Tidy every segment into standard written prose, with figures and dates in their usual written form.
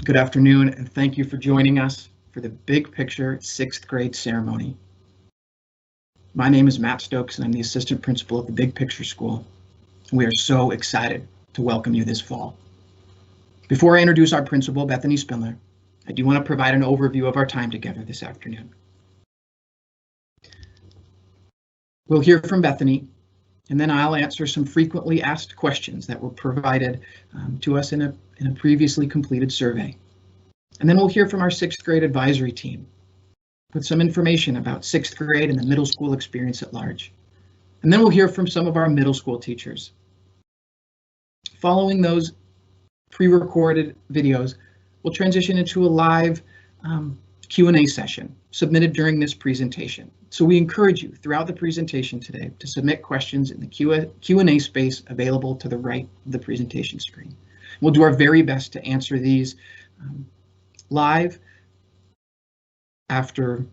Good afternoon, and thank you for joining us for the Big Picture 6th grade ceremony. My name is Matt Stokes, and I'm the assistant principal of the Big Picture School. We are so excited to welcome you this fall. Before I introduce our principal, Bethany Spindler, I do want to provide an overview of our time together this afternoon. We'll hear from Bethany, and then I'll answer some frequently asked questions that were provided to us in a previously completed survey. And then we'll hear from our 6th grade advisory team with some information about 6th grade and the middle school experience at large. And then we'll hear from some of our middle school teachers. Following those pre-recorded videos, we'll transition into a live Q&A session submitted during this presentation. So we encourage you throughout the presentation today to submit questions in the Q&A space available to the right of the presentation screen. We'll do our very best to answer these live after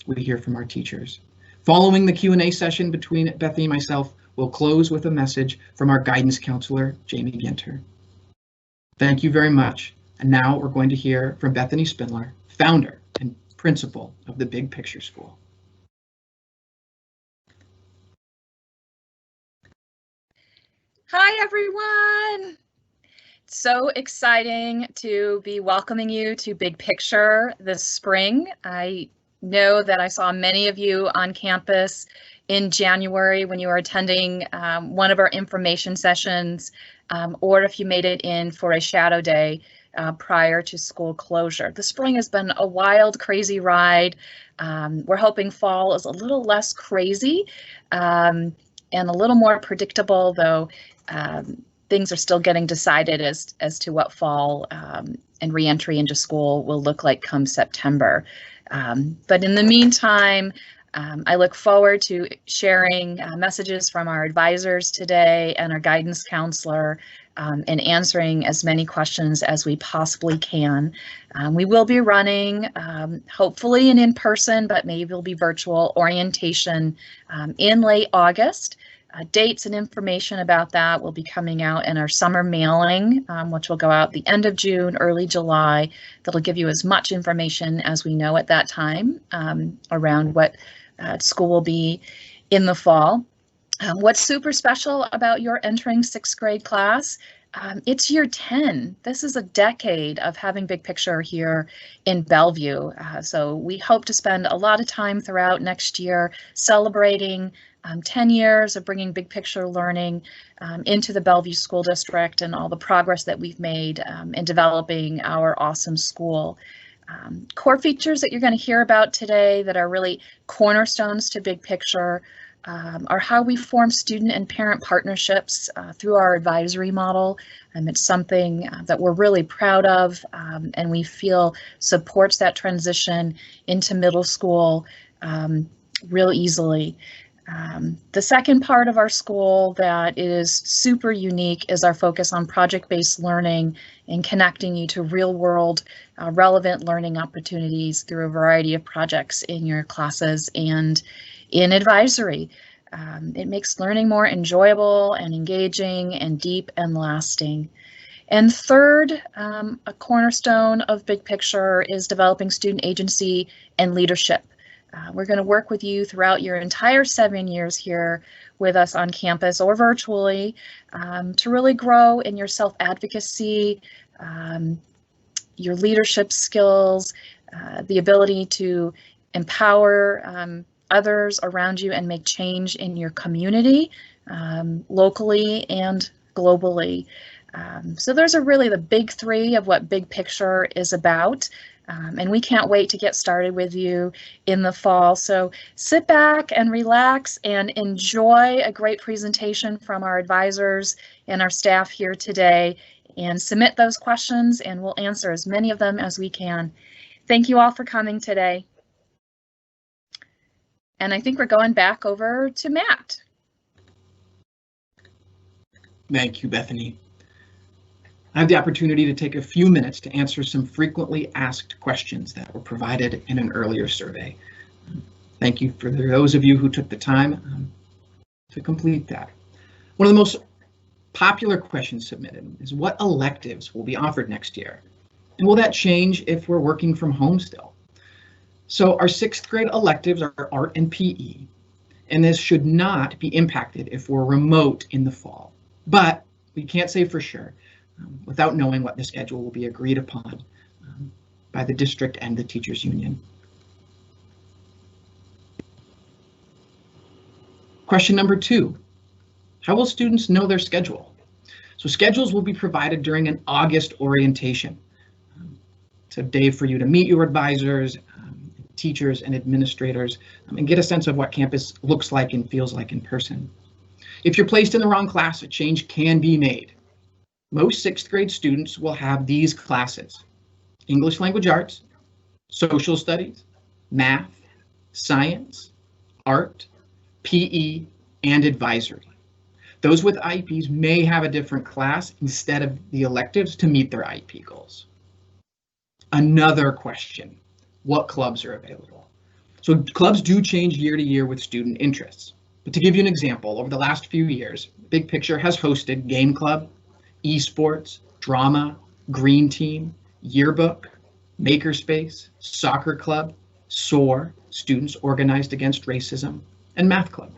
we hear from our teachers. Following the Q&A session between Bethany and myself, we'll close with a message from our guidance counselor, Jamie Ginter. Thank you very much. And now we're going to hear from Bethany Spindler, founder and principal of the Big Picture School. Hi, everyone. So exciting to be welcoming you to Big Picture this spring. I know that I saw many of you on campus in January when you were attending one of our information sessions, or if you made it in for a shadow day prior to school closure. The spring has been a wild, crazy ride. We're hoping fall is a little less crazy and a little more predictable, though things are still getting decided as to what fall and reentry into school will look like come September. But in the meantime, I look forward to sharing messages from our advisors today and our guidance counselor and answering as many questions as we possibly can. We will be running, hopefully an in-person, but maybe it'll be virtual orientation in late August. Dates and information about that will be coming out in our summer mailing, which will go out the end of June, early July. That'll give you as much information as we know at that time around what school will be in the fall. What's super special about your entering 6th grade class? It's year 10. This is a decade of having Big Picture here in Bellevue. So we hope to spend a lot of time throughout next year celebrating 10 years of bringing Big Picture learning into the Bellevue School District and all the progress that we've made in developing our awesome school. Core features that you're going to hear about today that are really cornerstones to Big Picture are how we form student and parent partnerships through our advisory model. It's something that we're really proud of and we feel supports that transition into middle school real easily. The second part of our school that is super unique is our focus on project-based learning and connecting you to real-world relevant learning opportunities through a variety of projects in your classes and in advisory. It makes learning more enjoyable and engaging and deep and lasting. And third, a cornerstone of Big Picture is developing student agency and leadership. We're going to work with you throughout your entire 7 years here with us on campus or virtually to really grow in your self-advocacy, your leadership skills, the ability to empower others around you and make change in your community, locally and globally. So those are really the big three of what Big Picture is about. And we can't wait to get started with you in the fall. So sit back and relax and enjoy a great presentation from our advisors and our staff here today, and submit those questions and we'll answer as many of them as we can. Thank you all for coming today. And I think we're going back over to Matt. Thank you, Bethany. I have the opportunity to take a few minutes to answer some frequently asked questions that were provided in an earlier survey. Thank you for those of you who took the time to complete that. One of the most Popular questions submitted is what electives will be offered next year? And will that change if we're working from home still? So our 6th grade electives are art and PE, and this should not be impacted if we're remote in the fall. But we can't say for sure without knowing what the schedule will be agreed upon by the district and the teachers union. Question number 2, how will students know their schedule? So schedules will be provided during an August orientation. It's a day for you to meet your advisors, teachers and administrators, and get a sense of what campus looks like and feels like in person. If you're placed in the wrong class, a change can be made. Most 6th grade students will have these classes: English Language Arts, Social Studies, Math, Science, Art, PE, and Advisory. Those with IEPs may have a different class instead of the electives to meet their IEP goals. Another question, what clubs are available? So clubs do change year to year with student interests. But to give you an example, over the last few years, Big Picture has hosted Game Club, Esports, Drama, Green Team, Yearbook, Makerspace, Soccer Club, SOAR, Students Organized Against Racism, and Math Club.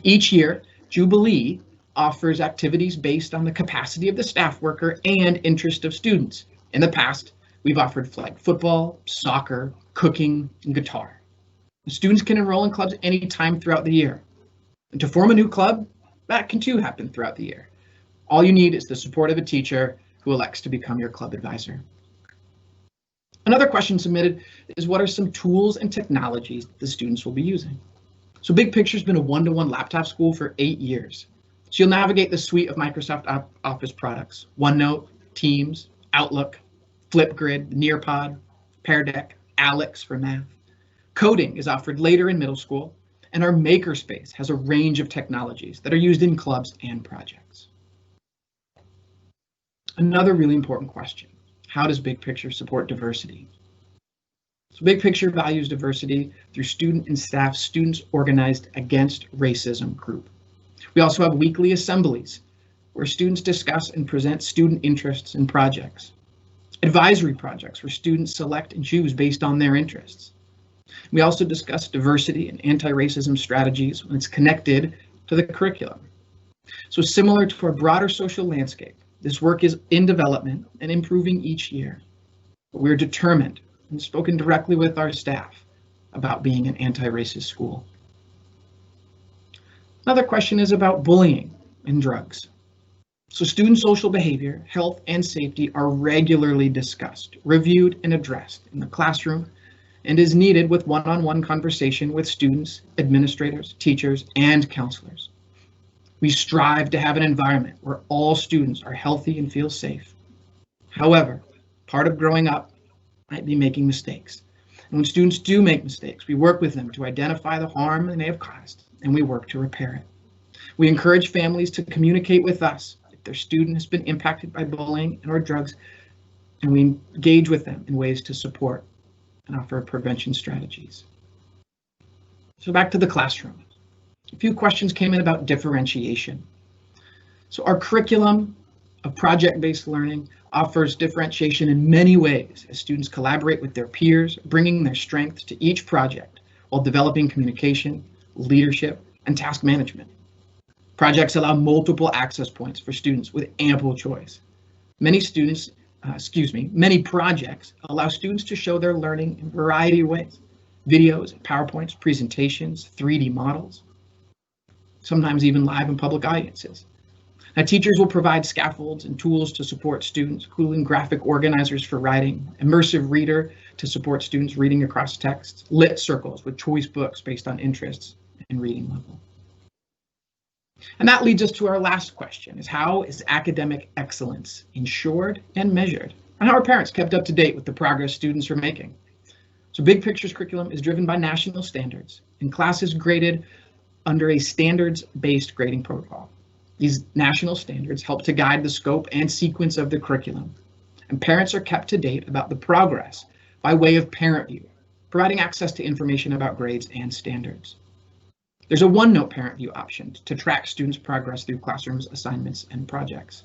Each year, Jubilee offers activities based on the capacity of the staff worker and interest of students. In the past, we've offered flag football, soccer, cooking, and guitar. The students can enroll in clubs anytime throughout the year. And to form a new club, that can too happen throughout the year. All you need is the support of a teacher who elects to become your club advisor. Another question submitted is what are some tools and technologies the students will be using? So Big Picture's been a one-to-one laptop school for 8 years. So you'll navigate the suite of Microsoft Office products: OneNote, Teams, Outlook, Flipgrid, Nearpod, Pear Deck, Alex for math. Coding is offered later in middle school, and our Makerspace has a range of technologies that are used in clubs and projects. Another really important question, how does Big Picture support diversity? So Big Picture values diversity through student and staff Students Organized Against Racism group. We also have weekly assemblies where students discuss and present student interests and projects. Advisory projects where students select and choose based on their interests. We also discuss diversity and anti-racism strategies when it's connected to the curriculum. So similar to our broader social landscape, this work is in development and improving each year. But we're determined and spoken directly with our staff about being an anti-racist school. Another question is about bullying and drugs. So student social behavior, health, and safety are regularly discussed, reviewed, and addressed in the classroom, and is needed with one-on-one conversation with students, administrators, teachers, and counselors. We strive to have an environment where all students are healthy and feel safe. However, part of growing up might be making mistakes. And when students do make mistakes, we work with them to identify the harm they may have caused, and we work to repair it. We encourage families to communicate with us if their student has been impacted by bullying or drugs, and we engage with them in ways to support and offer prevention strategies. So back to the classroom. A few questions came in about differentiation. So our curriculum of project-based learning offers differentiation in many ways as students collaborate with their peers, bringing their strengths to each project while developing communication, leadership, and task management. Projects allow multiple access points for students with ample choice. Many projects allow students to show their learning in a variety of ways: videos, PowerPoints, presentations, 3D models, sometimes even live and public audiences. Now, teachers will provide scaffolds and tools to support students, including graphic organizers for writing, immersive reader to support students reading across texts, lit circles with choice books based on interests and reading level. And that leads us to our last question, is how is academic excellence ensured and measured? And how are parents kept up to date with the progress students are making? So Big Picture's curriculum is driven by national standards, and classes graded under a standards-based grading protocol. These national standards help to guide the scope and sequence of the curriculum, and parents are kept to date about the progress by way of parent view, providing access to information about grades and standards. There's a OneNote parent view option to track students' progress through classrooms, assignments, and projects.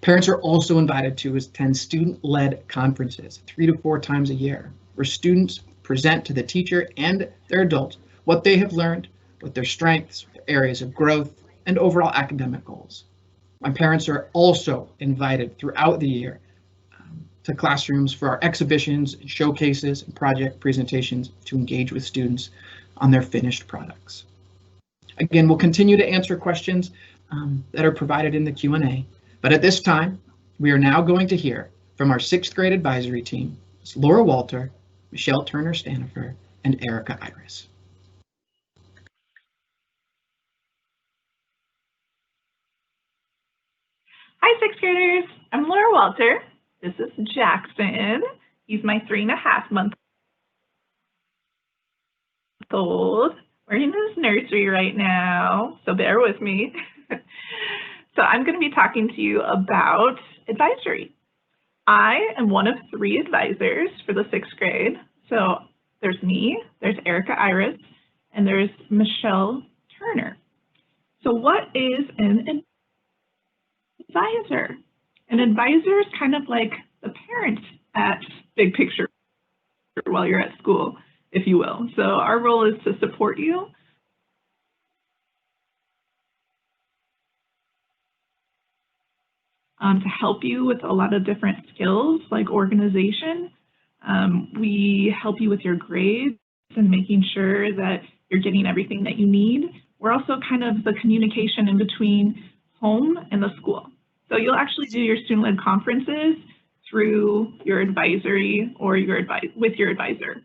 Parents are also invited to attend student-led conferences 3 to 4 times a year, where students present to the teacher and their adult what they have learned, what their strengths, their areas of growth, and overall academic goals. My parents are also invited throughout the year to classrooms for our exhibitions, and showcases, and project presentations to engage with students on their finished products. Again, we'll continue to answer questions that are provided in the Q&A, but at this time, we are now going to hear from our 6th grade advisory team, Laura Walter, Michelle Turner-Stanifer, and Erica Iris. Hi, 6th graders. I'm Laura Walter. This is Jackson. He's my 3.5-month old. We're in his nursery right now, so bear with me. So I'm going to be talking to you about advisory. I am one of 3 advisors for the 6th grade. So there's me, there's Erica Iris, and there's Michelle Turner. So what is an advisor? An advisor is kind of like the parent at Big Picture while you're at school, if you will. So our role is to support you. To help you with a lot of different skills like organization. We help you with your grades and making sure that you're getting everything that you need. We're also kind of the communication in between home and the school. So you'll actually do your student-led conferences through your advisory or with your advisor.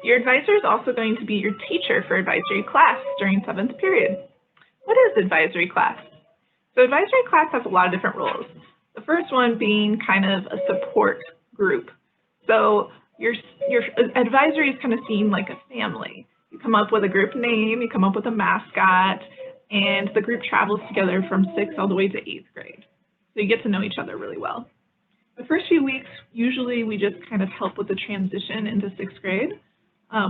Your advisor is also going to be your teacher for advisory class during 7th period. What is advisory class? So advisory class has a lot of different roles. The first one being kind of a support group. So your advisory is kind of seen like a family. You come up with a group name, you come up with a mascot, and the group travels together from 6th all the way to 8th grade. So you get to know each other really well. The first few weeks, usually we just kind of help with the transition into 6th grade.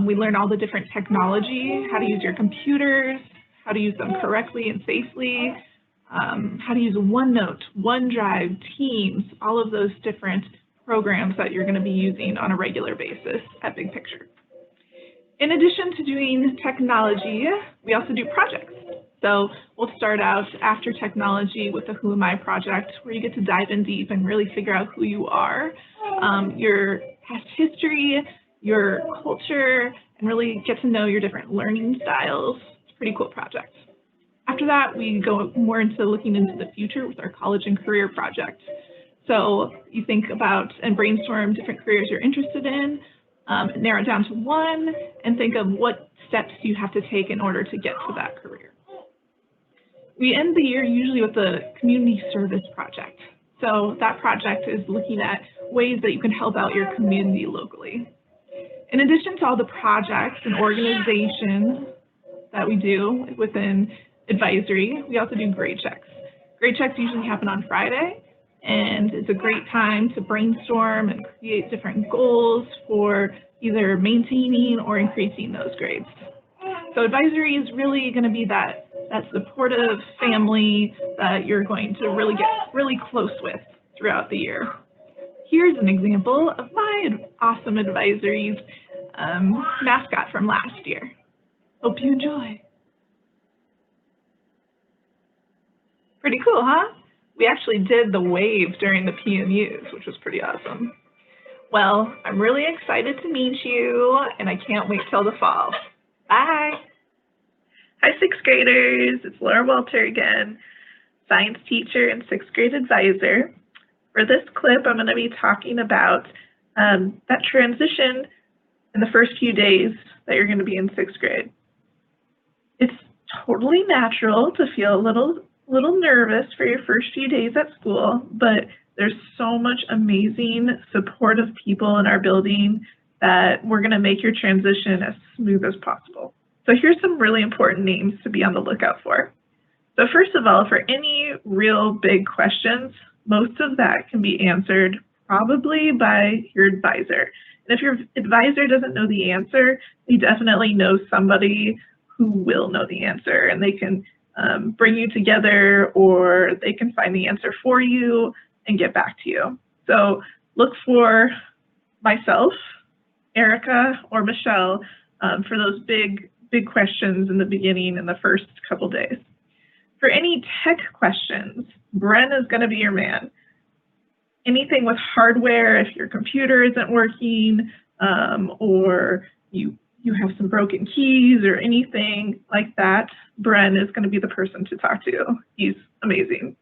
We learn all the different technology, how to use your computers, how to use them correctly and safely, how to use OneNote, OneDrive, Teams, all of those different programs that you're going to be using on a regular basis at Big Picture. In addition to doing technology, we also do projects. So we'll start out after technology with the Who Am I project, where you get to dive in deep and really figure out who you are, your past history, your culture, and really get to know your different learning styles. It's a pretty cool project. After that, we go more into looking into the future with our college and career project. So you think about and brainstorm different careers you're interested in, narrow it down to one, and think of what steps you have to take in order to get to that career. We end the year usually with a community service project. So that project is looking at ways that you can help out your community locally. In addition to all the projects and organizations that we do within advisory, we also do grade checks. Grade checks usually happen on Friday, and it's a great time to brainstorm and create different goals for either maintaining or increasing those grades. So advisory is really going to be that supportive family that you're going to really get really close with throughout the year. Here's an example of my awesome advisory's mascot from last year. Hope you enjoy. Pretty cool, huh? We actually did the wave during the PMUs, which was pretty awesome. Well, I'm really excited to meet you, and I can't wait till the fall. Bye. Hi, 6th graders. It's Laura Walter again, science teacher and 6th grade advisor. For this clip, I'm going to be talking about that transition in the first few days that you're going to be in 6th grade. It's totally natural to feel a little nervous for your first few days at school, but there's so much amazing supportive people in our building that we're going to make your transition as smooth as possible. So here's some really important names to be on the lookout for. So first of all, for any real big questions, most of that can be answered probably by your advisor. And if your advisor doesn't know the answer, they definitely know somebody who will know the answer, and they can bring you together, or they can find the answer for you and get back to you. So look for myself, Erica, or Michelle for those big questions in the beginning and the first couple days. For any tech questions, Bren is going to be your man. Anything with hardware, if your computer isn't working, or you have some broken keys or anything like that, Bren is going to be the person to talk to. He's amazing.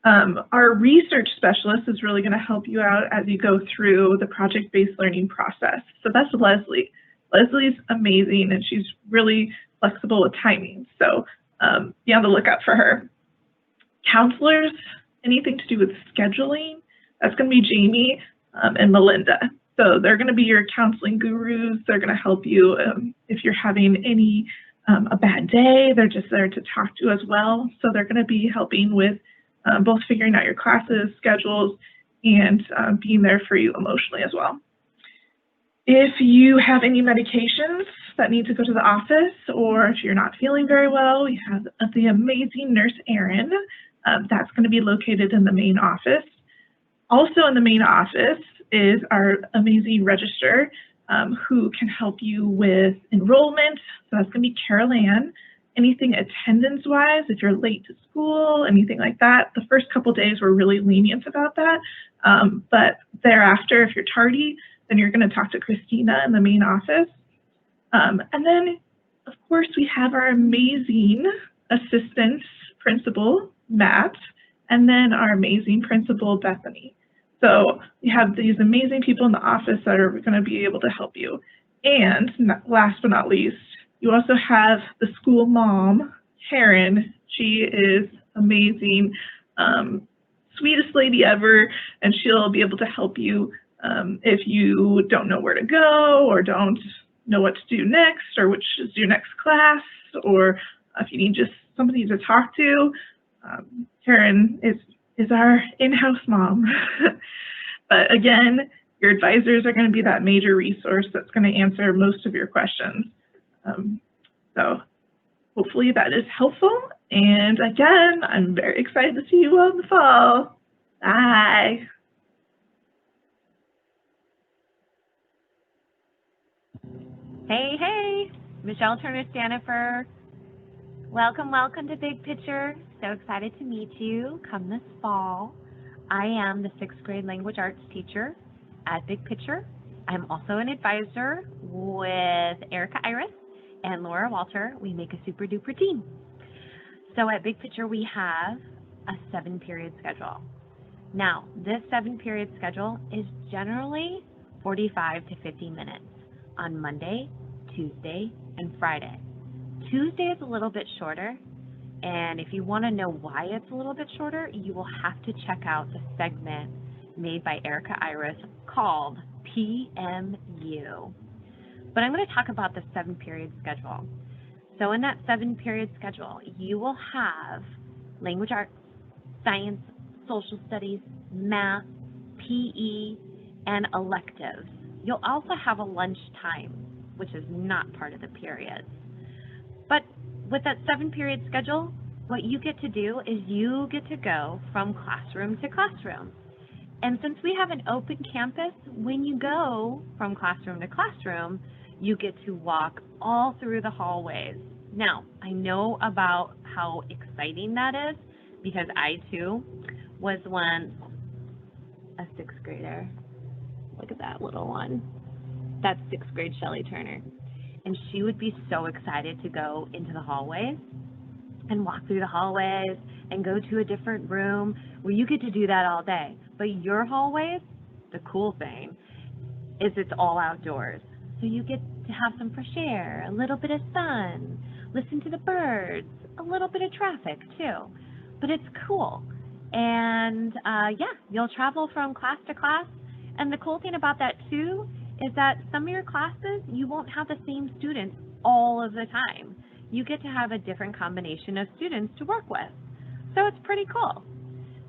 Our research specialist is really going to help you out as you go through the project-based learning process. So that's Leslie. Leslie's amazing, and she's really flexible with timing. So be on the lookout for her. Counselors, anything to do with scheduling, that's going to be Jamie and Melinda. So they're going to be your counseling gurus. They're going to help you if you're having a bad day. They're just there to talk to as well. So they're going to be helping with both figuring out your classes, schedules, and being there for you emotionally as well. If you have any medications that need to go to the office, or if you're not feeling very well, we have the amazing nurse Erin. That's going to be located in the main office. Also in the main office is our amazing registrar who can help you with enrollment. So that's going to be Carol Ann. Anything attendance-wise, if you're late to school, anything like that. The first couple days we're really lenient about that. But thereafter, if you're tardy, then you're going to talk to Christina in the main office. And then, of course, we have our amazing assistant principal, Matt, and then our amazing principal, Bethany. So we have these amazing people in the office that are going to be able to help you. And last but not least, you also have the school mom, Karen. She is amazing, sweetest lady ever, and she'll be able to help you if you don't know where to go, or don't know what to do next, or which is your next class, or if you need just somebody to talk to. Karen is our in-house mom. But again, your advisors are going to be that major resource that's going to answer most of your questions. So hopefully that is helpful. And again, I'm very excited to see you all in the fall. Bye. Hey, hey, Michelle Turner-Stanifer. Welcome, welcome to Big Picture. So excited to meet you come this fall. I am the 6th grade language arts teacher at Big Picture. I'm also an advisor with Erica Iris and Laura Walter. We make a super duper team. So at Big Picture, we have a 7-period schedule. Now, this 7-period schedule is generally 45 to 50 minutes on Monday, Tuesday, and Friday. Tuesday is a little bit shorter, and if you want to know why it's a little bit shorter, you will have to check out the segment made by Erica Iris called PMU. But I'm going to talk about the 7-period schedule. So in that 7-period schedule, you will have language arts, science, social studies, math, PE, and electives. You'll also have a lunch time, which is not part of the periods. But with that 7-period schedule, what you get to do is you get to go from classroom to classroom. And since we have an open campus, when you go from classroom to classroom, you get to walk all through the hallways. Now, I know about how exciting that is because I too was once a 6th grader. Look at that little one. That's 6th grade Shelley Turner. And she would be so excited to go into the hallways and walk through the hallways and go to a different room where you get to do that all day. But your hallways, the cool thing is it's all outdoors. So you get to have some fresh air, a little bit of sun, listen to the birds, a little bit of traffic too. But it's cool. And yeah, you'll travel from class to class. And the cool thing about that too is that some of your classes, you won't have the same students all of the time. You get to have a different combination of students to work with. So it's pretty cool.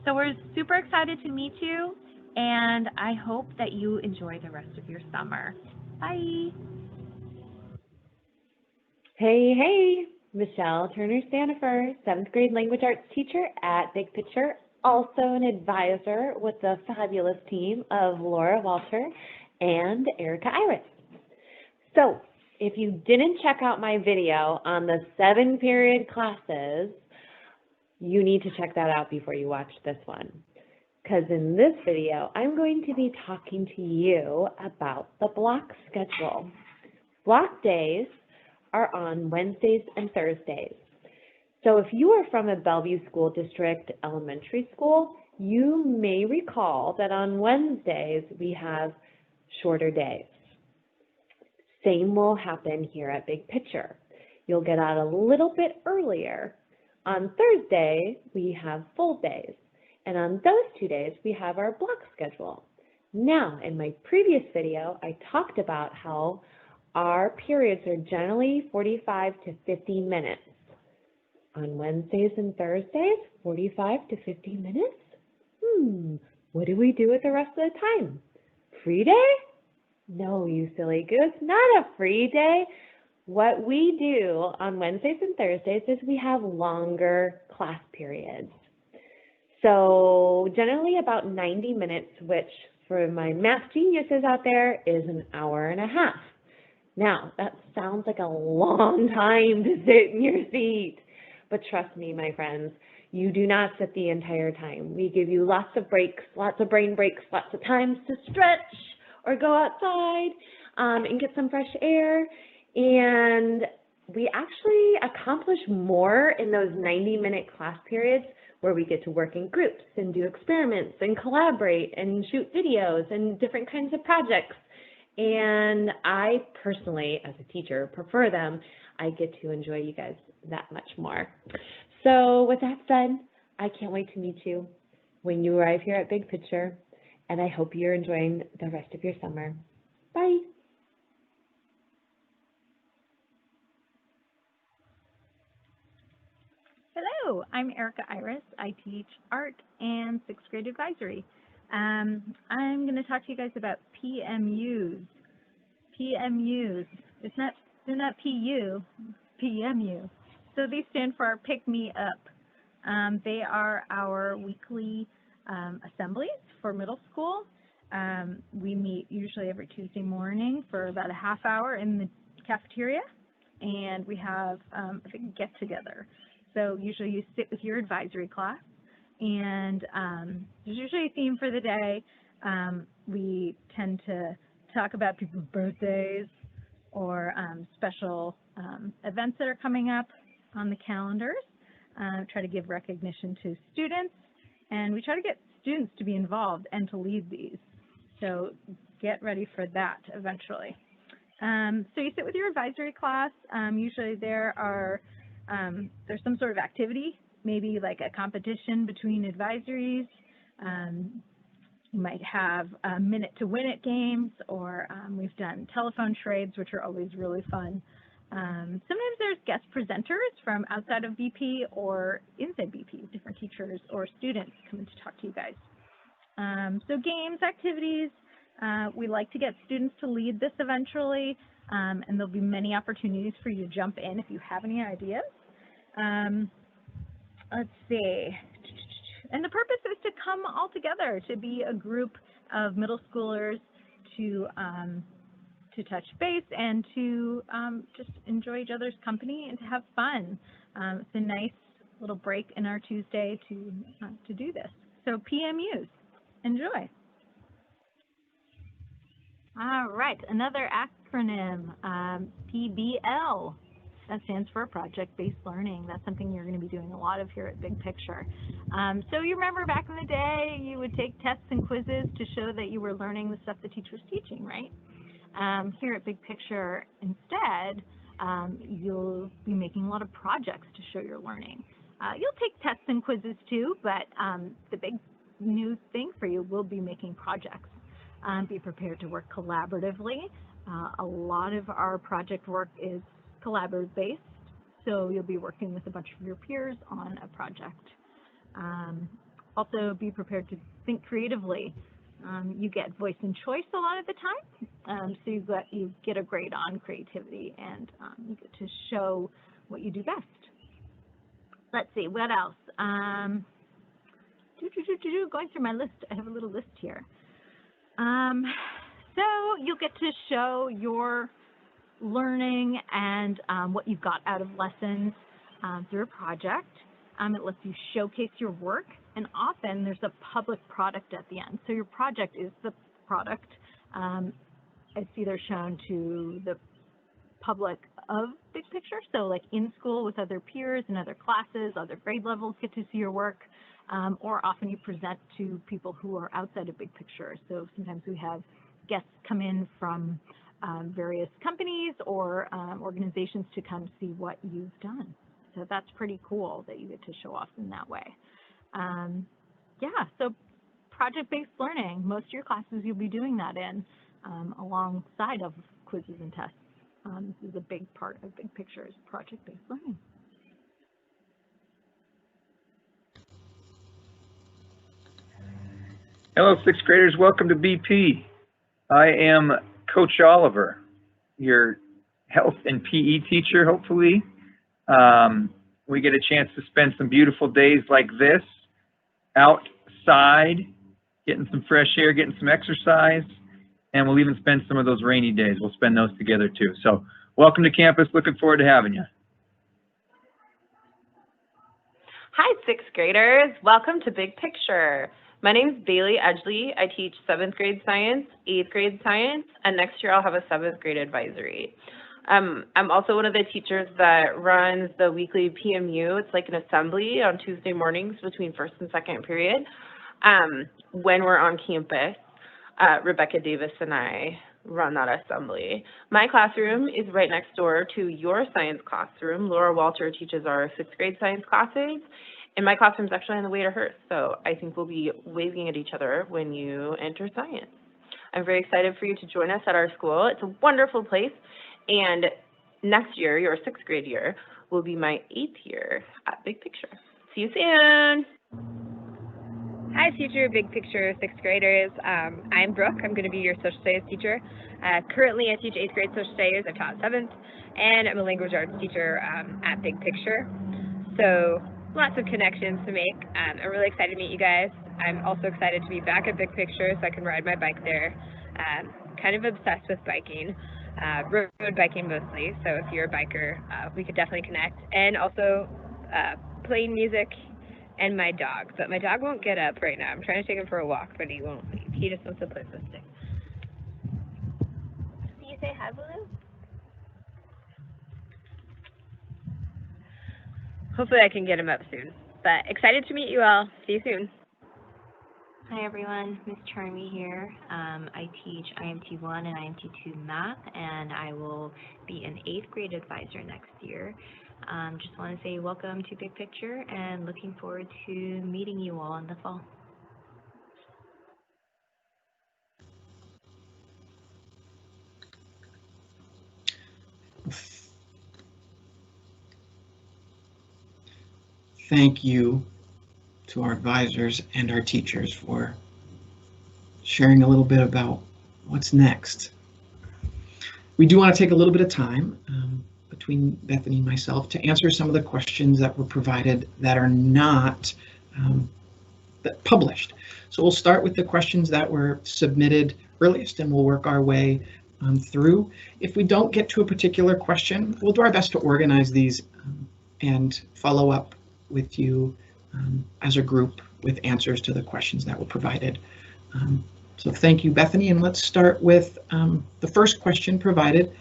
So we're super excited to meet you. and I hope that you enjoy the rest of your summer. Bye. Hey, hey, Michelle Turner-Stanifer, 7th grade language arts teacher at Big Picture, also an advisor with the fabulous team of Laura Walter and Erica Iris. So, if you didn't check out my video on the 7-period classes, you need to check that out before you watch this one. Because in this video, I'm going to be talking to you about the block schedule. Block days are on Wednesdays and Thursdays. So if you are from a Bellevue School District elementary school, you may recall that on Wednesdays we have shorter days. Same will happen here at Big Picture. You'll get out a little bit earlier. On Thursday, we have full days. And on those 2 days, we have our block schedule. Now, in my previous video, I talked about how our periods are generally 45 to 50 minutes. On Wednesdays and Thursdays, 45 to 50 minutes? What do we do with the rest of the time? Free day? No, you silly goose, not a free day. What we do on Wednesdays and Thursdays is we have longer class periods. So generally about 90 minutes, which for my math geniuses out there is an hour and a half. Now, that sounds like a long time to sit in your seat, but trust me, my friends, you do not sit the entire time. We give you lots of breaks, lots of brain breaks, lots of times to stretch or go outside and get some fresh air, and we actually accomplish more in those 90-minute class periods where we get to work in groups and do experiments and collaborate and shoot videos and different kinds of projects. And I personally, as a teacher, prefer them. I get to enjoy you guys that much more. So with that said, I can't wait to meet you when you arrive here at Big Picture, and I hope you're enjoying the rest of your summer. Bye. Hello, I'm Erica Iris. I teach art and 6th grade advisory. I'm going to talk to you guys about PMUs. PMUs. They're not PU, PMU. So these stand for Pick Me Up. They are our weekly assemblies for middle school. We meet usually every Tuesday morning for about a half hour in the cafeteria, and we have a big get-together. So usually you sit with your advisory class, and there's usually a theme for the day. We tend to talk about people's birthdays or special events that are coming up on the calendars, try to give recognition to students, and we try to get students to be involved and to lead these. So get ready for that eventually. So you sit with your advisory class. Usually there's some sort of activity, maybe like a competition between advisories. You might have minute to win it games, or we've done telephone trades, which are always really fun. Sometimes there's guest presenters from outside of BP or inside BP, different teachers or students coming to talk to you guys. So games, activities, we like to get students to lead this eventually, and there'll be many opportunities for you to jump in if you have any ideas. Let's see. And the purpose is to come all together, to be a group of middle schoolers to touch base and to just enjoy each other's company and to have fun. It's a nice little break in our Tuesday to do this. So PMUs, enjoy. All right, another acronym, PBL. That stands for Project-Based Learning. That's something you're going to be doing a lot of here at Big Picture. So you remember back in the day, you would take tests and quizzes to show that you were learning the stuff the teacher was teaching, right? Here at Big Picture, instead, you'll be making a lot of projects to show your learning. You'll take tests and quizzes too, but the big new thing for you will be making projects. Be prepared to work collaboratively. A lot of our project work is collaborative based, so you'll be working with a bunch of your peers on a project. Also be prepared to think creatively. You get voice and choice a lot of the time, so you get a grade on creativity, and you get to show what you do best. Let's see, what else? Going through my list, I have a little list here. So you'll get to show your learning and what you've got out of lessons through a project. It lets you showcase your work, and often there's a public product at the end. So your project is the product. It's either shown to the public of Big Picture, so like in school with other peers and other classes, other grade levels get to see your work, or often you present to people who are outside of Big Picture. So sometimes we have guests come in from various companies or organizations to come see what you've done. So that's pretty cool that you get to show off in that way. Yeah, so project-based learning, most of your classes you'll be doing that in alongside of quizzes and tests. This is a big part of Big Picture, is project-based learning. Hello, sixth graders. Welcome to BP. I am Coach Oliver, your health and PE teacher, hopefully. We get a chance to spend some beautiful days like this outside, getting some fresh air, getting some exercise, and we'll even spend some of those rainy days. We'll spend those together too. So welcome to campus. Looking forward to having you. Hi, sixth graders. Welcome to Big Picture. My name is Bailey Edgley. I teach 7th grade science, 8th grade science, and next year I'll have a 7th grade advisory. I'm also one of the teachers that runs the weekly PMU. It's like an assembly on Tuesday mornings between first and second period. When we're on campus, Rebecca Davis and I run that assembly. My classroom is right next door to your science classroom. Laura Walter teaches our 6th grade science classes, and my classroom's actually on the way to hers. So I think we'll be waving at each other when you enter science. I'm very excited for you to join us at our school. It's a wonderful place. And next year, your 6th grade year, will be my 8th year at Big Picture. See you soon. Hi, future Big Picture 6th graders. I'm Brooke. I'm going to be your social studies teacher. Currently, I teach 8th grade social studies. I've taught 7th, and I'm a language arts teacher at Big Picture. So lots of connections to make. I'm really excited to meet you guys. I'm also excited to be back at Big Picture so I can ride my bike there. Kind of obsessed with biking. Road biking mostly, so if you're a biker, we could definitely connect. And also playing music and my dog, but my dog won't get up right now. I'm trying to take him for a walk, but he won't leave. He just wants to play with the stick. Can you say hi, Baloo? Hopefully I can get him up soon, but excited to meet you all. See you soon. Hi everyone, Miss Charmy here. I teach IMT 1 and IMT 2 math, and I will be an 8th grade advisor next year. Just want to say welcome to Big Picture and looking forward to meeting you all in the fall. Thank you to our advisors and our teachers for sharing a little bit about what's next. We do want to take a little bit of time between Bethany and myself to answer some of the questions that were provided that are not published. So we'll start with the questions that were submitted earliest, and we'll work our way through. If we don't get to a particular question, we'll do our best to organize these and follow up with you as a group with answers to the questions that were provided. So thank you, Bethany, and let's start with the first question provided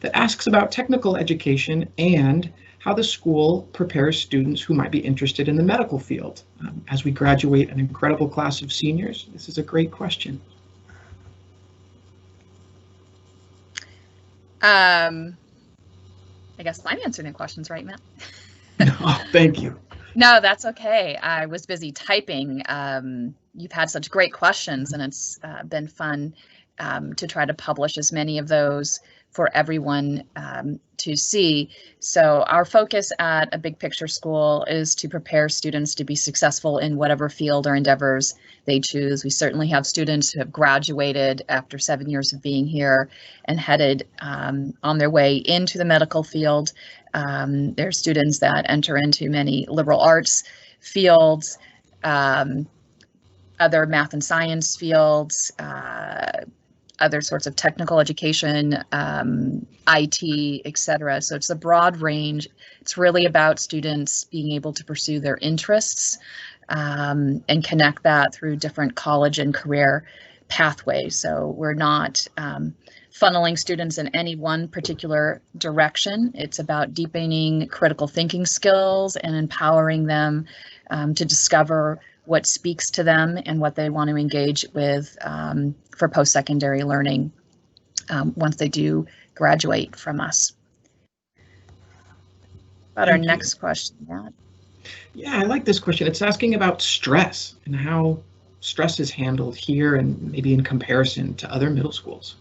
that asks about technical education and how the school prepares students who might be interested in the medical field. As we graduate an incredible class of seniors, this is a great question. I guess I'm answering the questions right now. Oh, thank you. No, that's okay. I was busy typing. You've had such great questions, and it's been fun to try to publish as many of those for everyone to see. So our focus at a Big Picture school is to prepare students to be successful in whatever field or endeavors they choose. We certainly have students who have graduated after 7 years of being here and headed on their way into the medical field. There are students that enter into many liberal arts fields, other math and science fields, other sorts of technical education, IT, etc. So it's a broad range. It's really about students being able to pursue their interests and connect that through different college and career pathways. So we're not funneling students in any one particular direction. It's about deepening critical thinking skills and empowering them to discover what speaks to them and what they want to engage with for post-secondary learning once they do graduate from us. About our next question, Matt. Yeah, I like this question. It's asking about stress and how stress is handled here and maybe in comparison to other middle schools.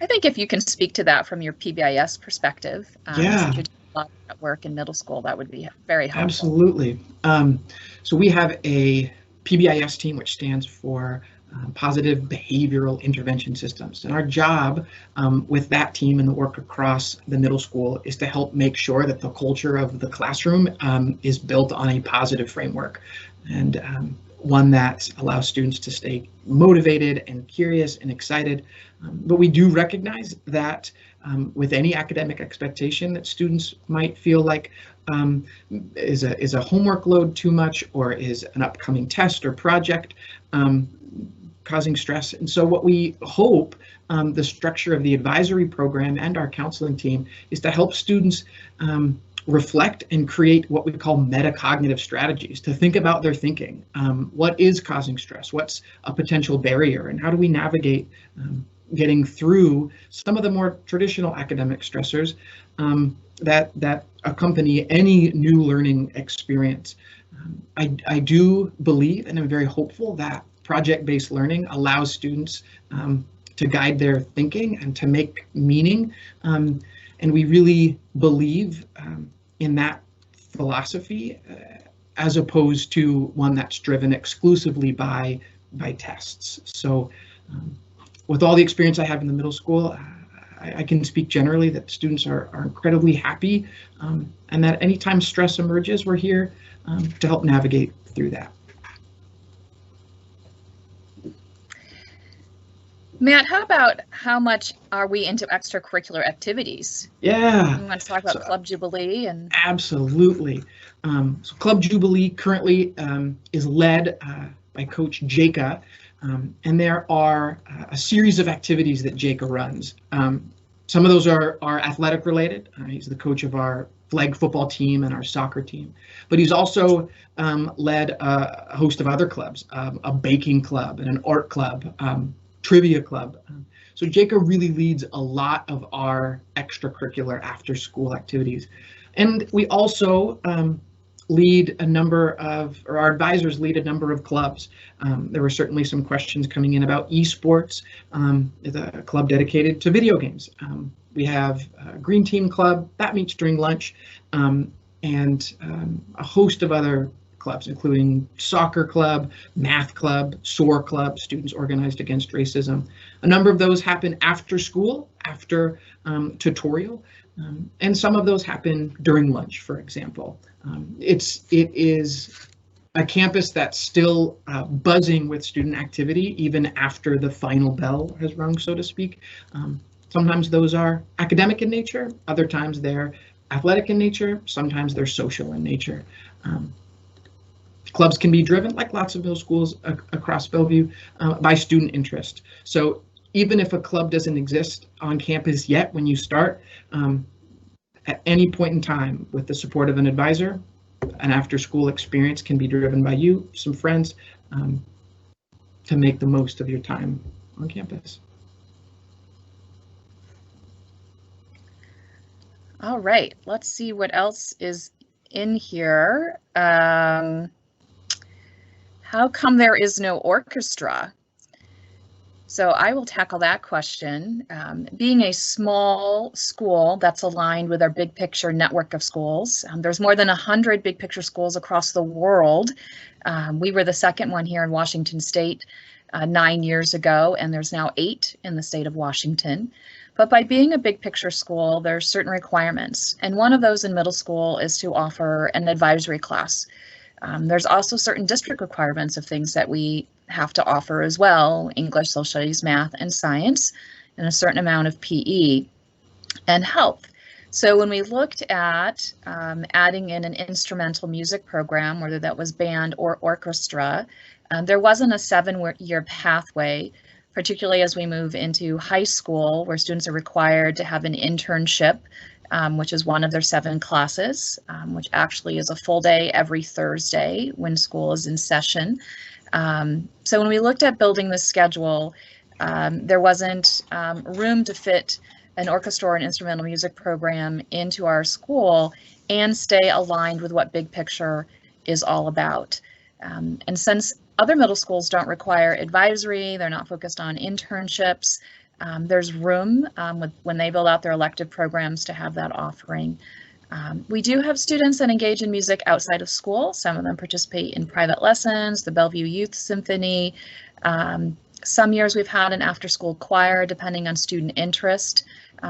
I think if you can speak to that from your PBIS perspective, since you're doing a lot of work in middle school, that would be very helpful. Absolutely. So we have a PBIS team, which stands for Positive Behavioral Intervention Systems. And our job with that team and the work across the middle school is to help make sure that the culture of the classroom is built on a positive framework, and one that allows students to stay motivated and curious and excited. But we do recognize that with any academic expectation that students might feel like is a homework load too much, or is an upcoming test or project causing stress. And so what we hope the structure of the advisory program and our counseling team is to help students reflect and create what we call metacognitive strategies to think about their thinking. What is causing stress? What's a potential barrier? And how do we navigate getting through some of the more traditional academic stressors that accompany any new learning experience? I do believe, and I'm very hopeful, that project-based learning allows students to guide their thinking and to make meaning. And we really believe in that philosophy as opposed to one that's driven exclusively by tests. So with all the experience I have in the middle school, I can speak generally that students are incredibly happy, and that anytime stress emerges, we're here to help navigate through that. Matt, how much are we into extracurricular activities? Yeah. You want to talk about Club Jubilee? And absolutely. So Club Jubilee currently is led by Coach Jacob, and there are a series of activities that Jacob runs. Some of those are athletic related. He's the coach of our flag football team and our soccer team, but he's also led a host of other clubs, a baking club and an art club, trivia club. So Jacob really leads a lot of our extracurricular after school activities. And we also lead a number of, or our advisors lead a number of clubs. There were certainly some questions coming in about esports, the club dedicated to video games. We have a Green Team Club that meets during lunch, and a host of other clubs, including soccer club, math club, SOAR club, Students Organized Against Racism. A number of those happen after school, after tutorial, and some of those happen during lunch, for example. It is a campus that's still buzzing with student activity even after the final bell has rung, so to speak. Sometimes those are academic in nature, other times they're athletic in nature, sometimes they're social in nature. Clubs can be driven, like lots of middle schools across Bellevue, by student interest. So even if a club doesn't exist on campus yet when you start, at any point in time with the support of an advisor, an after-school experience can be driven by you, some friends, to make the most of your time on campus. All right, let's see what else is in here. How come there is no orchestra? So I will tackle that question. Being a small school that's aligned with our big picture network of schools, there's more than 100 big picture schools across the world. We were the second one here in Washington State 9 years ago, and there's now 8 in the state of Washington. But by being a big picture school, there's certain requirements. And one of those in middle school is to offer an advisory class. There's also certain district requirements of things that we have to offer as well: English, social studies, math, and science, and a certain amount of PE and health. So when we looked at adding in an instrumental music program, whether that was band or orchestra, there wasn't a 7-year pathway, particularly as we move into high school, where students are required to have an internship, which is one of their 7 classes, which actually is a full day every Thursday when school is in session. So when we looked at building the schedule, there wasn't room to fit an orchestra or an instrumental music program into our school and stay aligned with what Big Picture is all about. And since other middle schools don't require advisory, they're not focused on internships, there's room when they build out their elective programs to have that offering. We do have students that engage in music outside of school. Some of them participate in private lessons, the Bellevue Youth Symphony. Some years we've had an after-school choir, depending on student interest.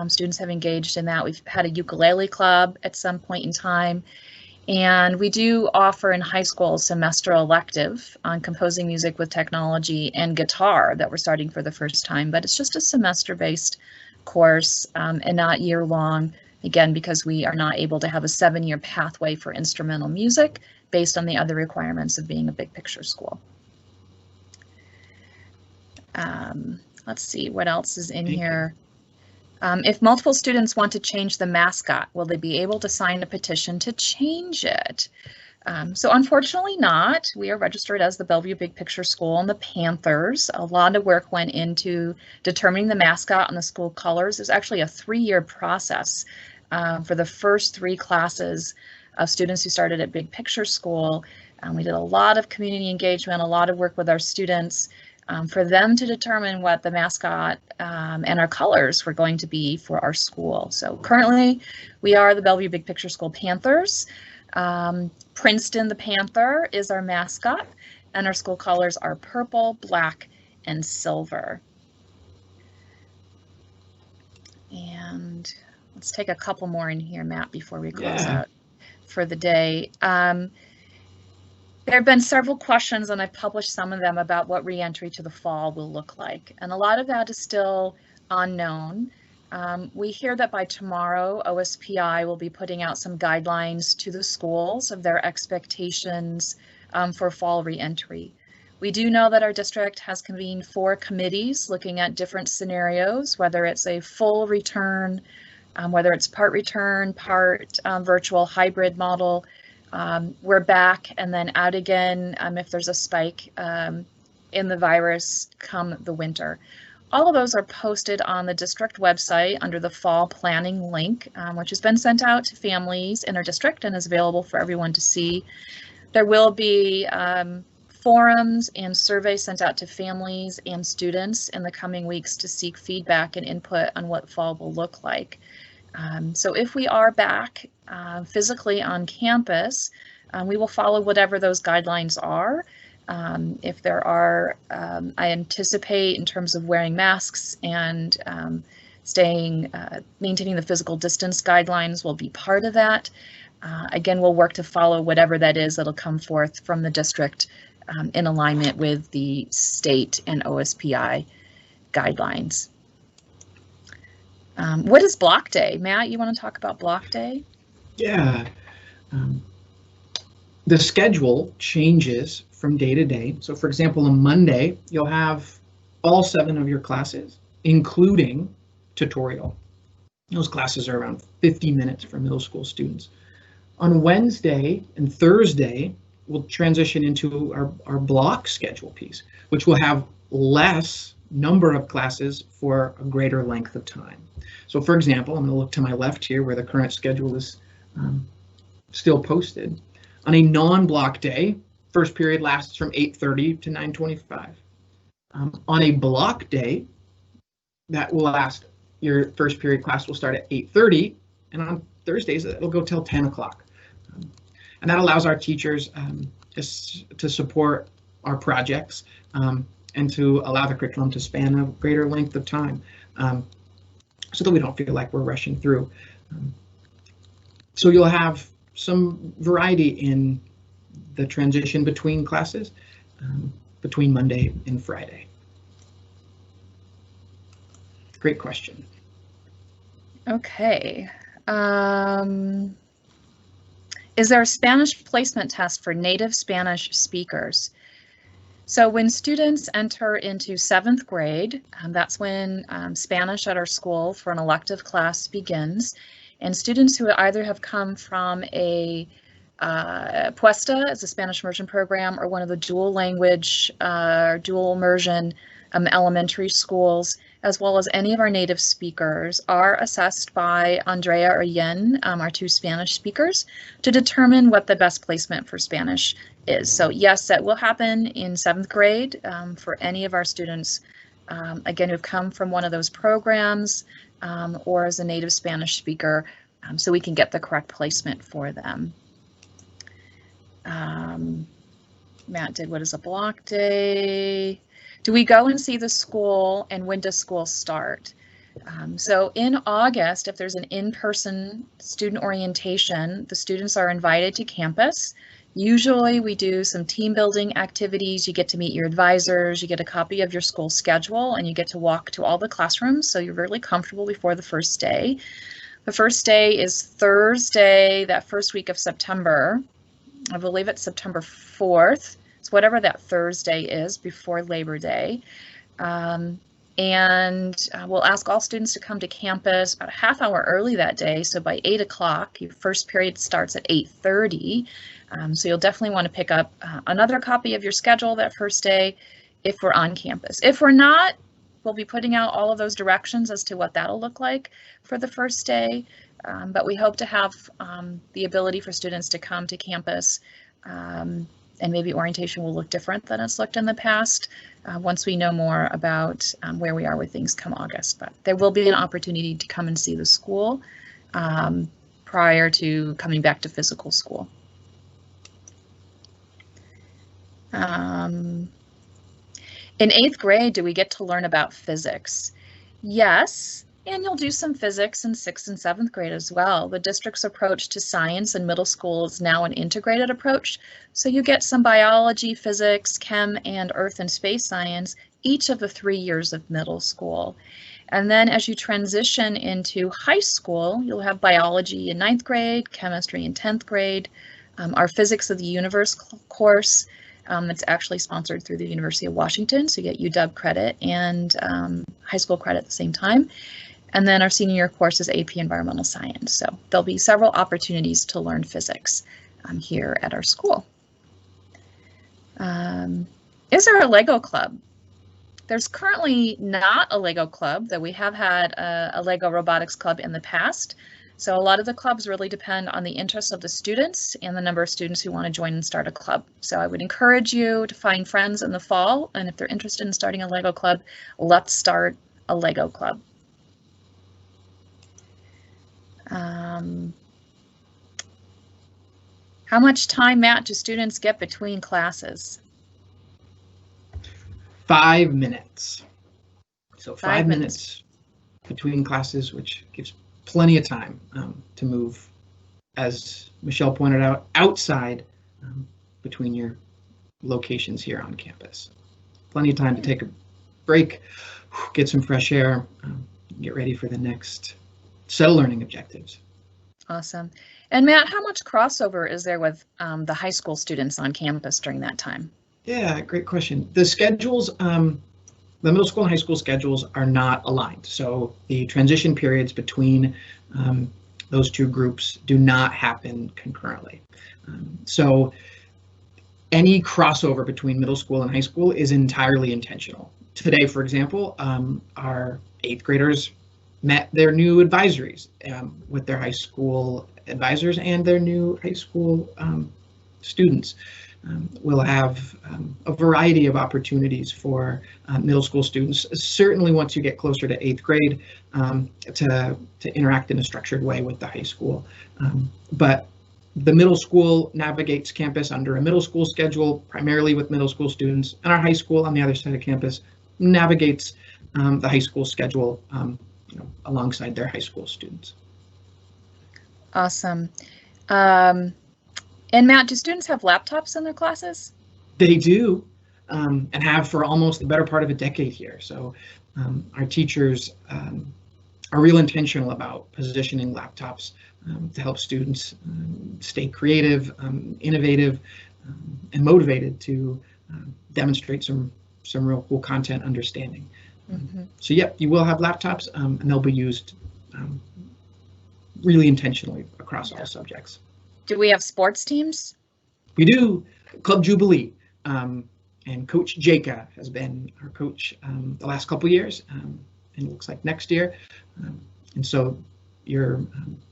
Students have engaged in that. We've had a ukulele club at some point in time. And we do offer in high school a semester elective on composing music with technology and guitar that we're starting for the first time, but it's just a semester-based course and not year-long, again, because we are not able to have a 7-year pathway for instrumental music based on the other requirements of being a big picture school. Let's see, what else is in here? If multiple students want to change the mascot, will they be able to sign a petition to change it? So unfortunately not. We are registered as the Bellevue Big Picture School and the Panthers. A lot of work went into determining the mascot and the school colors. It's actually a 3-year process for the first 3 classes of students who started at Big Picture School. We did a lot of community engagement, a lot of work with our students for them to determine what the mascot and our colors were going to be for our school. So currently we are the Bellevue Big Picture School Panthers. Princeton the Panther is our mascot, and our school colors are purple, black, and silver. And let's take a couple more in here, Matt, before we close out for the day. There have been several questions, and I've published some of them, about what reentry to the fall will look like. And a lot of that is still unknown. We hear that by tomorrow, OSPI will be putting out some guidelines to the schools of their expectations for fall reentry. We do know that our district has convened 4 committees looking at different scenarios, whether it's a full return, whether it's part return, part virtual hybrid model. We're back and then out again if there's a spike in the virus come the winter. All of those are posted on the district website under the fall planning link, which has been sent out to families in our district and is available for everyone to see. There will be forums and surveys sent out to families and students in the coming weeks to seek feedback and input on what fall will look like. So if we are back physically on campus, we will follow whatever those guidelines are. If there are, I anticipate in terms of wearing masks and maintaining the physical distance guidelines will be part of that. Again, we'll work to follow whatever that is that'll come forth from the district in alignment with the state and OSPI guidelines. What is block day? Matt, you want to talk about block day? Yeah. The schedule changes from day to day. So for example, on Monday, you'll have all 7 of your classes, including tutorial. Those classes are around 50 minutes for middle school students. On Wednesday and Thursday, we'll transition into our block schedule piece, which will have less number of classes for a greater length of time. So for example, I'm going to look to my left here where the current schedule is still posted. On a non-block day, first period lasts from 8:30 to 9:25. On a block day, that will last, your first period class will start at 8:30, and on Thursdays it'll go till 10 o'clock. And that allows our teachers to support our projects and to allow the curriculum to span a greater length of time so that we don't feel like we're rushing through. So you'll have some variety in the transition between classes, between Monday and Friday. Great question. Okay. Is there a Spanish placement test for native Spanish speakers? So when students enter into 7th grade, that's when Spanish at our school for an elective class begins. And students who either have come from a Puesta as a Spanish immersion program or one of the dual language, dual immersion elementary schools, as well as any of our native speakers, are assessed by Andrea or Yen, our 2 Spanish speakers, to determine what the best placement for Spanish is. So yes, that will happen in 7th grade for any of our students, again, who've come from one of those programs or as a native Spanish speaker, so we can get the correct placement for them. Matt did, what is a block day? Do we go and see the school, and when does school start? So in August, if there's an in-person student orientation, the students are invited to campus. Usually we do some team building activities. You get to meet your advisors, you get a copy of your school schedule, and you get to walk to all the classrooms, so you're really comfortable before the first day. The first day is Thursday, that first week of September. I believe it's September 4th. It's whatever that Thursday is before Labor Day. We'll ask all students to come to campus about a half hour early that day. So by 8 o'clock, your first period starts at 8:30. So you'll definitely want to pick up another copy of your schedule that first day if we're on campus. If we're not, we'll be putting out all of those directions as to what that'll look like for the first day. But we hope to have the ability for students to come to campus, and maybe orientation will look different than it's looked in the past once we know more about where we are with things come August. But there will be an opportunity to come and see the school prior to coming back to physical school. In 8th grade, do we get to learn about physics? Yes. And you'll do some physics in 6th and 7th grade as well. The district's approach to science in middle school is now an integrated approach. So you get some biology, physics, chem, and earth and space science each of the 3 years of middle school. And then as you transition into high school, you'll have biology in 9th grade, chemistry in 10th grade, our physics of the universe course. It's actually sponsored through the University of Washington, so you get UW credit and high school credit at the same time. And then our senior year course is AP Environmental Science. So there'll be several opportunities to learn physics here at our school. Is there a Lego club? There's currently not a Lego club, though we have had a Lego robotics club in the past. So a lot of the clubs really depend on the interest of the students and the number of students who want to join and start a club. So I would encourage you to find friends in the fall, and if they're interested in starting a Lego club, let's start a Lego club. How much time, Matt, do students get between classes? 5 minutes. So 5 minutes between classes, which gives plenty of time to move, as Michelle pointed out, outside between your locations here on campus. Plenty of time to take a break, get some fresh air, get ready for the next set of learning objectives. Awesome. And Matt, how much crossover is there with the high school students on campus during that time? Yeah, great question. The schedules, the middle school and high school schedules are not aligned. So the transition periods between those two groups do not happen concurrently. So any crossover between middle school and high school is entirely intentional. Today, for example, our 8th graders met their new advisories with their high school advisors and their new high school students. we'll have a variety of opportunities for middle school students, certainly once you get closer to 8th grade, to interact in a structured way with the high school. But the middle school navigates campus under a middle school schedule, primarily with middle school students, and our high school on the other side of campus navigates the high school schedule alongside their high school students. Awesome. And Matt, do students have laptops in their classes? They do, and have for almost the better part of a decade here. So our teachers are real intentional about positioning laptops to help students stay creative, innovative, and motivated to demonstrate some real cool content understanding. So yep, you will have laptops, and they'll be used really intentionally across all subjects. Do we have sports teams? We do. Club Jubilee, and Coach Jaka has been our coach the last couple years, and it looks like next year. And so you're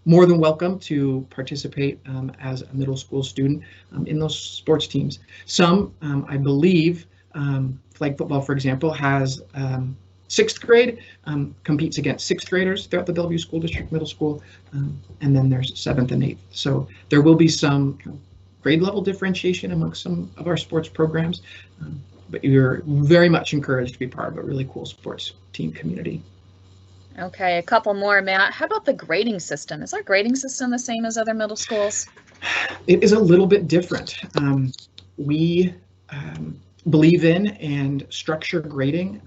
more than welcome to participate as a middle school student in those sports teams. Some, I believe, flag football, for example, has 6th grade, competes against 6th graders throughout the Bellevue School District Middle School, and then there's 7th and 8th. So there will be some grade level differentiation amongst some of our sports programs, but you're very much encouraged to be part of a really cool sports team community. Okay, a couple more, Matt. How about the grading system? Is our grading system the same as other middle schools? It is a little bit different. We believe in and structure grading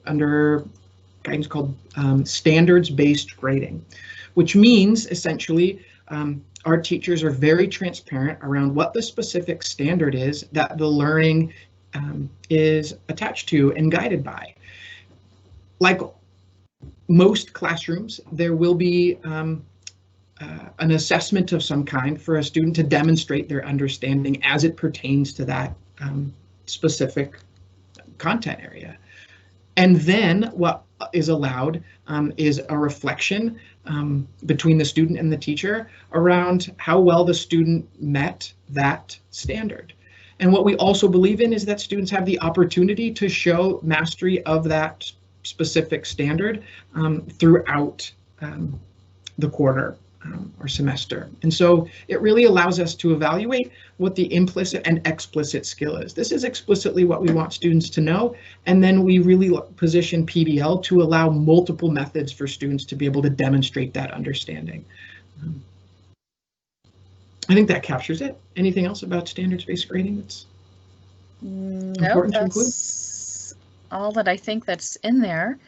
under guidance called standards-based grading, which means essentially our teachers are very transparent around what the specific standard is that the learning is attached to and guided by. Like most classrooms, there will be an assessment of some kind for a student to demonstrate their understanding as it pertains to that specific content area. And then what is allowed is a reflection between the student and the teacher around how well the student met that standard. And what we also believe in is that students have the opportunity to show mastery of that specific standard throughout the quarter or semester. And so it really allows us to evaluate what the implicit and explicit skill is. This is explicitly what we want students to know, and then we really position PBL to allow multiple methods for students to be able to demonstrate that understanding. I think that captures it. Anything else about standards-based grading that's important to include? All that I think that's in there.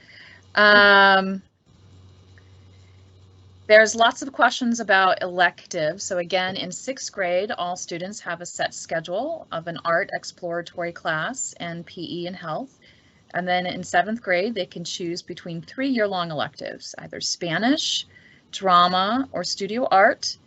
There's lots of questions about electives. So again, in 6th grade, all students have a set schedule of an art exploratory class and PE and health. And then in 7th grade, they can choose between 3 year-long electives, either Spanish, drama, or studio art,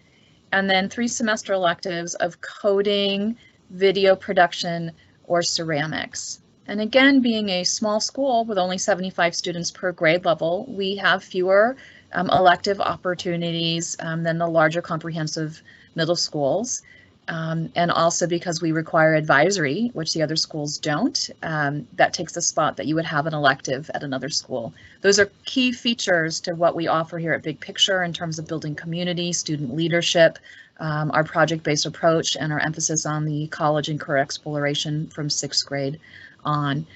and then 3 semester electives of coding, video production, or ceramics. And again, being a small school with only 75 students per grade level, we have fewer elective opportunities than the larger comprehensive middle schools. And also because we require advisory, which the other schools don't, that takes the spot that you would have an elective at another school. Those are key features to what we offer here at Big Picture in terms of building community, student leadership, our project-based approach, and our emphasis on the college and career exploration from 6th grade on.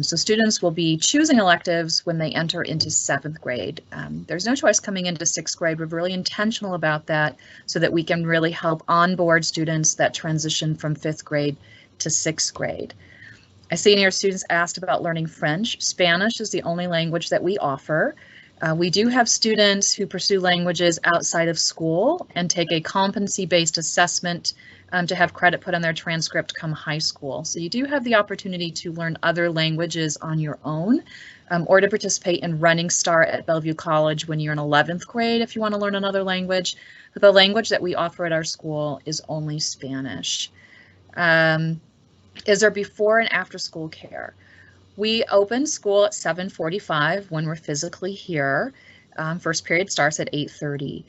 So students will be choosing electives when they enter into 7th grade. There's no choice coming into 6th grade. We're really intentional about that so that we can really help onboard students that transition from 5th grade to 6th grade. I see in here students asked about learning French. Spanish is the only language that we offer. We do have students who pursue languages outside of school and take a competency-based assessment to have credit put on their transcript come high school. So you do have the opportunity to learn other languages on your own or to participate in Running Start at Bellevue College when you're in 11th grade if you want to learn another language. But the language that we offer at our school is only Spanish. Is there before and after school care? We open school at 7:45 when we're physically here. First period starts at 8:30.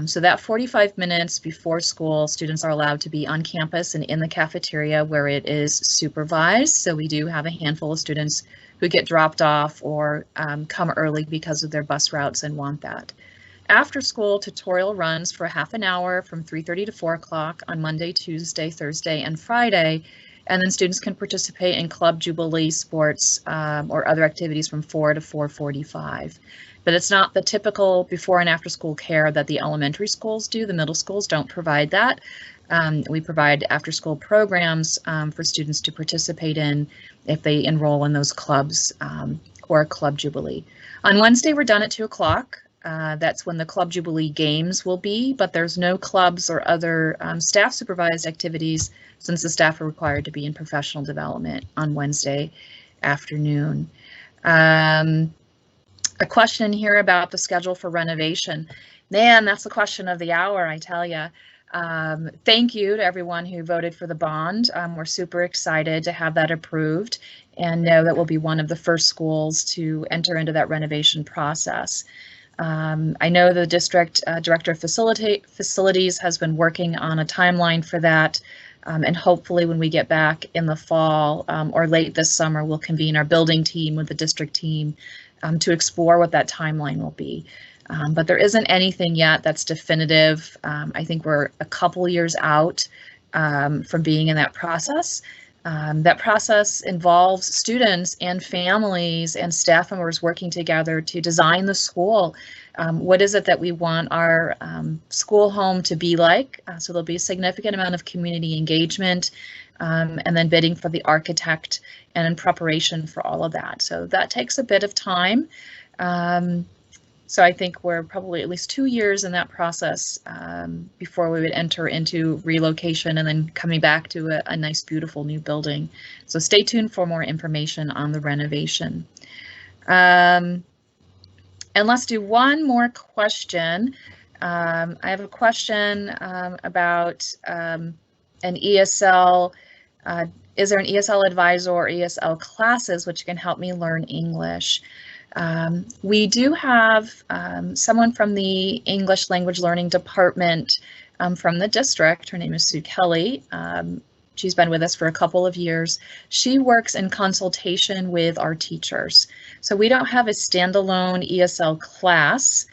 So that 45 minutes before school, students are allowed to be on campus and in the cafeteria where it is supervised. So we do have a handful of students who get dropped off or come early because of their bus routes and want that. After school, tutorial runs for half an hour from 3:30 to 4 o'clock on Monday, Tuesday, Thursday, and Friday. And then students can participate in club jubilee sports or other activities from 4 to 4:45. But it's not the typical before and after school care that the elementary schools do. The middle schools don't provide that. We provide after school programs for students to participate in if they enroll in those clubs or Club Jubilee. On Wednesday, we're done at 2 o'clock. That's when the Club Jubilee games will be, but there's no clubs or other staff supervised activities since the staff are required to be in professional development on Wednesday afternoon. A question here about the schedule for renovation. Man, that's the question of the hour, I tell you. Thank you to everyone who voted for the bond. We're super excited to have that approved and know that we'll be one of the first schools to enter into that renovation process. I know the district director of facilities has been working on a timeline for that. And hopefully when we get back in the fall or late this summer, we'll convene our building team with the district team to explore what that timeline will be. But there isn't anything yet that's definitive. I think we're a couple years out from being in that process. That process involves students and families and staff members working together to design the school. What is it that we want our school home to be like? So there'll be a significant amount of community engagement and then bidding for the architect and in preparation for all of that. So that takes a bit of time. So I think we're probably at least 2 years in that process before we would enter into relocation and then coming back to a nice, beautiful new building. So stay tuned for more information on the renovation. And let's do one more question. I have a question about an ESL. Is there an ESL advisor or ESL classes which can help me learn English? We do have someone from the English language learning department from the district. Her name is Sue Kelly. She's been with us for a couple of years. She works in consultation with our teachers. So we don't have a standalone ESL class.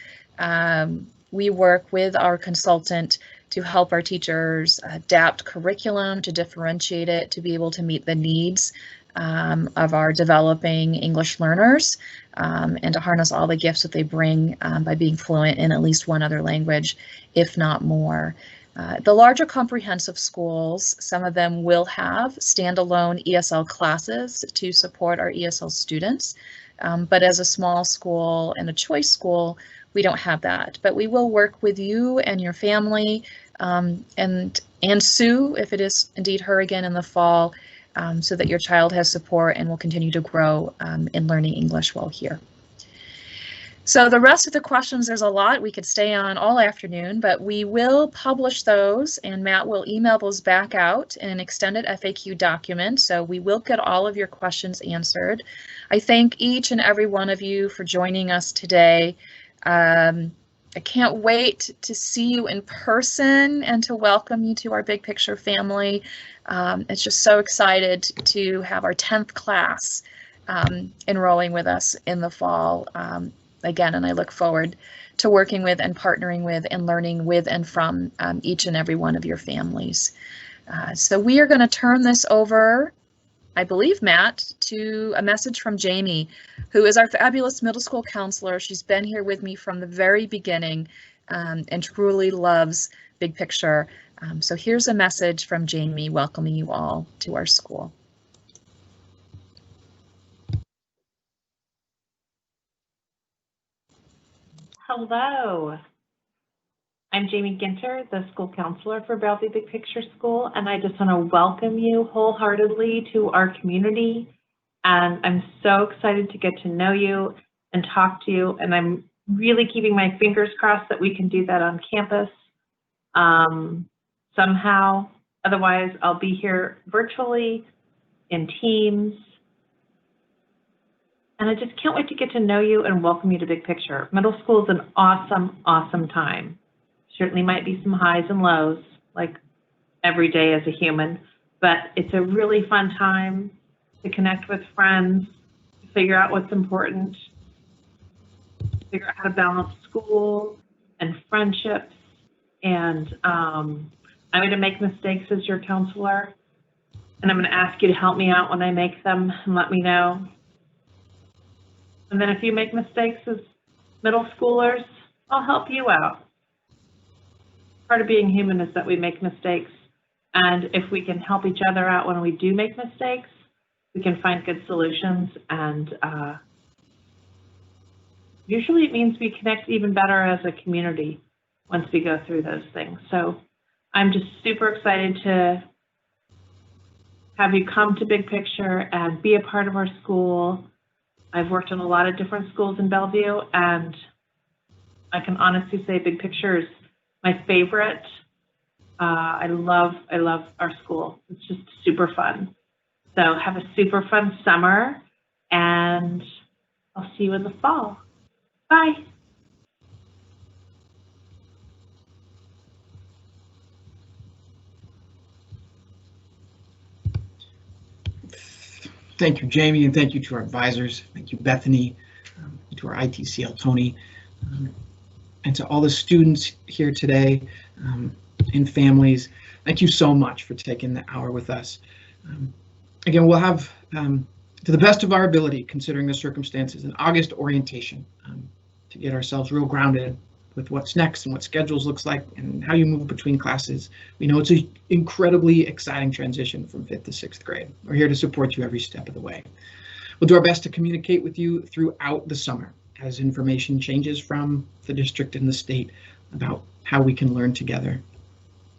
We work with our consultant to help our teachers adapt curriculum, to differentiate it, to be able to meet the needs of our developing English learners and to harness all the gifts that they bring by being fluent in at least one other language, if not more. The larger comprehensive schools, some of them will have standalone ESL classes to support our ESL students, but as a small school and a choice school, we don't have that. But we will work with you and your family and Sue, if it is indeed her again in the fall, so that your child has support and will continue to grow in learning English while here. So the rest of the questions, there's a lot. We could stay on all afternoon, but we will publish those and Matt will email those back out in an extended FAQ document. So we will get all of your questions answered. I thank each and every one of you for joining us today. I can't wait to see you in person and to welcome you to our Big Picture family. It's just so excited to have our 10th class enrolling with us in the fall again, and I look forward to working with and partnering with and learning with and from each and every one of your families. So we are going to turn this over, I believe, Matt, to a message from Jamie, who is our fabulous middle school counselor. She's been here with me from the very beginning and truly loves Big Picture. So here's a message from Jamie welcoming you all to our school. Hello. I'm Jamie Ginter, the school counselor for Bellevue Big Picture School, and I just want to welcome you wholeheartedly to our community. And I'm so excited to get to know you and talk to you, and I'm really keeping my fingers crossed that we can do that on campus somehow. Otherwise, I'll be here virtually in Teams. And I just can't wait to get to know you and welcome you to Big Picture. Middle school is an awesome, awesome time. Certainly might be some highs and lows, like every day as a human, but it's a really fun time to connect with friends, to figure out what's important, figure out how to balance school and friendships. And I'm going to make mistakes as your counselor, and I'm going to ask you to help me out when I make them and let me know. And then if you make mistakes as middle schoolers, I'll help you out. Part of being human is that we make mistakes. And if we can help each other out when we do make mistakes, we can find good solutions. And usually it means we connect even better as a community once we go through those things. So I'm just super excited to have you come to Big Picture and be a part of our school. I've worked in a lot of different schools in Bellevue, and I can honestly say Big Picture is my favorite. I love our school. It's just super fun. So have a super fun summer, and I'll see you in the fall. Bye. Thank you, Jamie, and thank you to our advisors. Thank you, Bethany, to our ITCL, Tony, and to all the students here today and families. Thank you so much for taking the hour with us. Again, we'll have, to the best of our ability, considering the circumstances, an August orientation to get ourselves real grounded with what's next and what schedules looks like and how you move between classes. We know it's an incredibly exciting transition from 5th to 6th grade. We're here to support you every step of the way. We'll do our best to communicate with you throughout the summer as information changes from the district and the state about how we can learn together.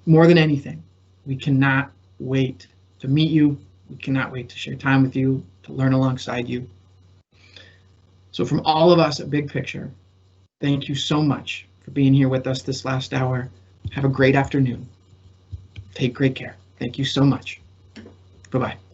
More than anything, we cannot wait to meet you. We cannot wait to share time with you, to learn alongside you. So from all of us at Big Picture, thank you so much for being here with us this last hour. Have a great afternoon. Take great care. Thank you so much. Bye-bye.